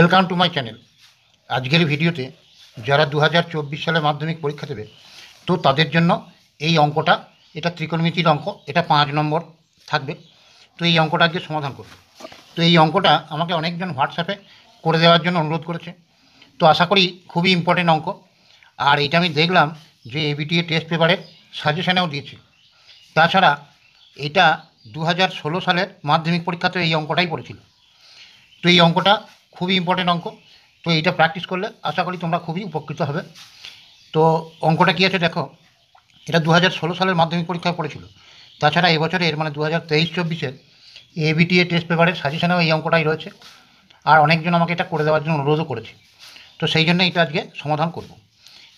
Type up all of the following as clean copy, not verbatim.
Welcome to my channel. আজকের ভিডিওতে যারা 2024 সালে মাধ্যমিক পরীক্ষা দেবে তো তাদের জন্য এই অঙ্কটা, এটা ত্রিকোণমিতির অঙ্ক, এটা 5 নম্বর থাকবে। তো এই অঙ্কটা আজকে সমাধান করব। তো এই অঙ্কটা আমাকে অনেকজন হোয়াটসঅ্যাপে করে দেওয়ার জন্য অনুরোধ করেছে। তো আশা করি খুবই ইম্পর্টেন্ট অঙ্ক। আর এটা আমি দেখলাম যে এবিটিএ টেস্ট পেপারের সাজেশনেও দিয়েছে। তাছাড়া এটা 2016 সালের মাধ্যমিক পরীক্ষাতে এই অঙ্কটাই পড়েছিল। তো এই অঙ্কটা খুবই ইম্পর্টেন্ট অঙ্ক। তো এইটা প্র্যাকটিস করলে আশা করি তোমরা খুবই উপকৃত হবে। তো অঙ্কটা কী আছে দেখো, এটা 2016 সালের মাধ্যমিক পরীক্ষায় পড়েছিল। তাছাড়া এবছরের মানে 2023-24-এর এবিটিএ টেস্ট পেপারের সাজেশনেও এই অঙ্কটাই রয়েছে। আর অনেকজন আমাকে এটা করে দেওয়ার জন্য অনুরোধও করেছে। তো সেই জন্য এটা আজকে সমাধান করব।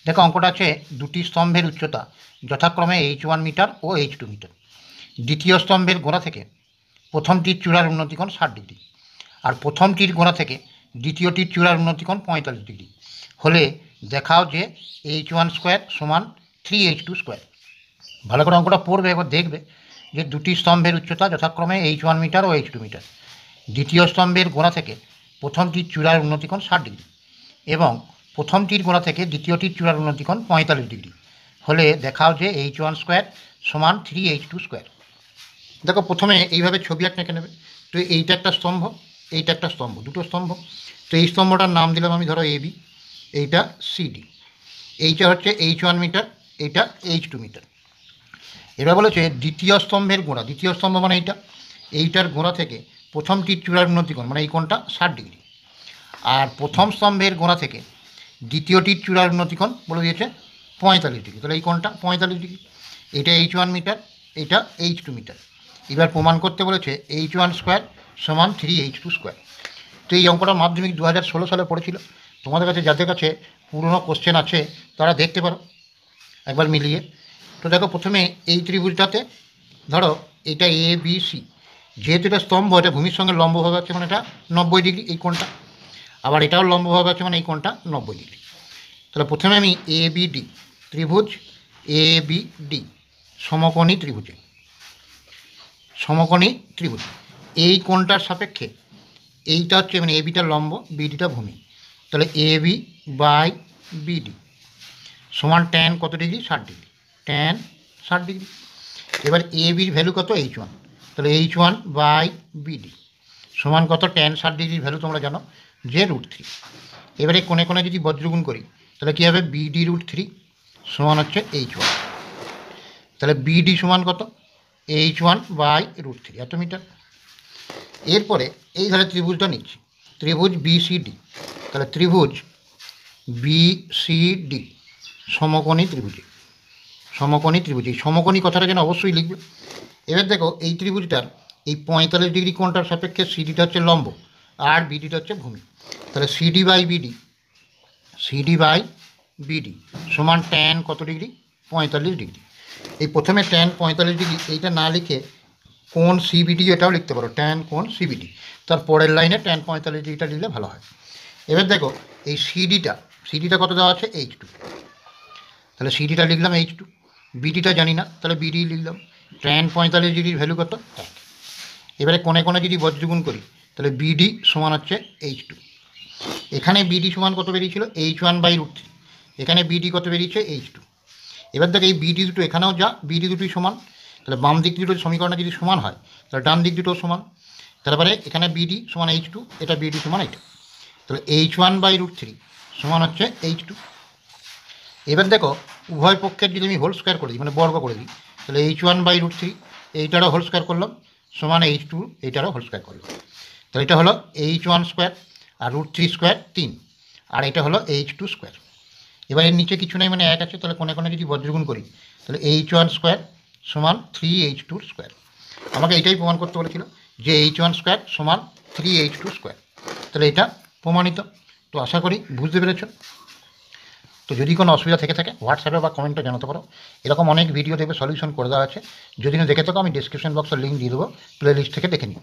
দেখো, অঙ্কটা আছে দুটি স্তম্ভের উচ্চতা যথাক্রমে H1 মিটার ও H2 মিটার। দ্বিতীয় স্তম্ভের গোড়া থেকে প্রথমটির চূড়ার উন্নতিকোণ 60 ডিগ্রি, আর প্রথমটির গোড়া থেকে দ্বিতীয়টির চূড়ার উন্নতিকোণ 45 ডিগ্রি হলে দেখাও যে H1 স্কোয়ার সমান 3H2 স্কোয়ার। ভালো করে অঙ্কটা পড়বে, এবার দেখবে যে দুটি স্তম্ভের উচ্চতা যথাক্রমে H1 মিটার ও H2 মিটার। দ্বিতীয় স্তম্ভের গোড়া থেকে প্রথমটির চূড়ার উন্নতিকোণ 60 ডিগ্রি এবং প্রথমটির গোড়া থেকে দ্বিতীয়টির চূড়ার উন্নতিকোণ 45 ডিগ্রি হলে দেখাও যে H1 স্কোয়ার সমান 3H2 স্কোয়ার। দেখো, প্রথমে এইভাবে ছবি একটা এঁকে নেবে। তো এইটা একটা স্তম্ভ, এইটা একটা স্তম্ভ, দুটো স্তম্ভ। তো এই স্তম্ভটার নাম দিলাম আমি, ধরো AB, এইটা CD, এইটা হচ্ছে H1 মিটার, এইটা H2 মিটার। এবার বলেছে দ্বিতীয় স্তম্ভের গোড়া, দ্বিতীয় স্তম্ভ মানে এইটার গোড়া থেকে প্রথমটির চূড়ার উন্নতিকোণ মানে এই কোণটা 60 ডিগ্রি, আর প্রথম স্তম্ভের গোড়া থেকে দ্বিতীয়টির চূড়ার উন্নতিকোণ বলে দিয়েছে 45 ডিগ্রি। তাহলে এই কোণটা 45 ডিগ্রি। এটা H1 মিটার, এটা H2 মিটার। এবার প্রমাণ করতে বলেছে H1 স্কোয়ার সমান 3H2 স্কোয়ার। তো এই অঙ্কটা মাধ্যমিক 2016 সালে পড়েছিল। তোমাদের কাছে যাদের কাছে পুরনো কোশ্চেন আছে তারা দেখতে পারো একবার মিলিয়ে। তো দেখো, প্রথমে এই ত্রিভুজটাতে ধরো এটা ABC, যেহেতু এটা স্তম্ভ, এটা ভূমির সঙ্গে লম্বভাবে আছে মানে এটা 90 ডিগ্রি এই কোণটা, আবার এটাও লম্বভাবে আছে মানে এই কোণটা 90 ডিগ্রি। তাহলে প্রথমে আমি ABD ত্রিভুজ, ABD সমকোণী ত্রিভুজে, সমকোণী ত্রিভুজ এই কোণটার সাপেক্ষে এইটা হচ্ছে মানে ABটা লম্ব, BDটা ভূমি। তাহলে AB বাই BD সমান ট্যান কত ডিগ্রি? 60 degree, tan 60 degree. এবার ABর ভ্যালু কত? H1। তাহলে H1 বাই BD সমান কত? ট্যান 60 ডিগ্রির ভ্যালু তোমরা জানো যে √3। এবারে কোণে কোণে যদি বজ্রগুণ করি তাহলে কী হবে? BD √3 সমান হচ্ছে H1। তাহলে BD সমান কত? H1 বাই √3, এত মিটার। এরপরে এই ঘরে ত্রিভুজটা নিচ্ছি, ত্রিভুজ BCD। তাহলে ত্রিভুজ BCD সমকোণী ত্রিভুজে, সমকোণী ত্রিভুজে, সমকোণী কথাটা যেন অবশ্যই লিখবে। এবার দেখো, এই ত্রিভুজটার এই 45 ডিগ্রি কোণটার সাপেক্ষে সিডিটা হচ্ছে লম্ব আর বিডিটা হচ্ছে ভূমি। তাহলে CD বাই BD সমান ট্যান কত ডিগ্রি? 45 ডিগ্রি। এই প্রথমে ট্যান 45 ডিগ্রি এইটা না লিখে কোণ CBD এটাও লিখতে পারো, ট্যান কোণ CBD। তার পরের লাইনে ট্যান 45 ডিগ্রিটা লিখলে ভালো হয়। এবার দেখো, এই সিডিটা কত দেওয়া আছে? H2। তাহলে সিডিটা লিখলাম H2, বিডিটা জানি না, তাহলে BD লিখলাম। ট্যান 45 ডিগ্রির ভ্যালু কত? 1। এবারে কোণে কোণে যদি বজ্রগুণ করি তাহলে BD সমান হচ্ছে H2। এখানে BD সমান কত বেরিয়েছিল? H1 by √3। এখানে BD কত বেরিয়েছে? H2। এবার দেখো, এই BD দুটো এখানেও যা, BD দুটোই সমান। তাহলে বাম দিক দুটো সমীকরণটা যদি সমান হয় তাহলে ডান দিক দুটোও সমান। তারপরে এখানে BD সমান H2, এটা BD সমান এটা। তাহলে H1 বাই √3 সমান হচ্ছে H2। এবার দেখো, উভয় পক্ষের যদি আমি হোল স্কোয়ার করে দিই মানে বর্গ করে দিই তাহলে H1 বাই √3 এইটারও হোল স্কোয়ার করলাম সমান H2 এইটারও হোল স্কোয়ার করলাম। তাহলে এটা হলো H1 স্কোয়ার আর √3 স্কোয়ার 3, আর এটা হলো H2 স্কোয়ার। এবার এর নিচে কিছু নেই মানে 1 আছে, তাহলে কোণে কোণে যদি বজ্রগুণ করি তাহলে H1 স্কোয়ার সমান 3H2 স্কোয়ার। আমাকে এইটাই প্রমাণ করতে বলেছিল যে H1 স্কোয়ার সমান 3H2 স্কোয়ার। তাহলে এটা প্রমাণিত। তো আশা করি বুঝতে পেরেছ। তো যদি কোনো অসুবিধা থেকে থাকে হোয়াটসঅ্যাপে বা কমেন্টে জানাতে পারো। এরকম অনেক ভিডিও দেখবে সলিউশন করে দেওয়া আছে, যদি না দেখে থাকো আমি ডিসক্রিপশন বক্সের লিঙ্ক দিয়ে দেবো, প্লে লিস্ট থেকে দেখে নিও।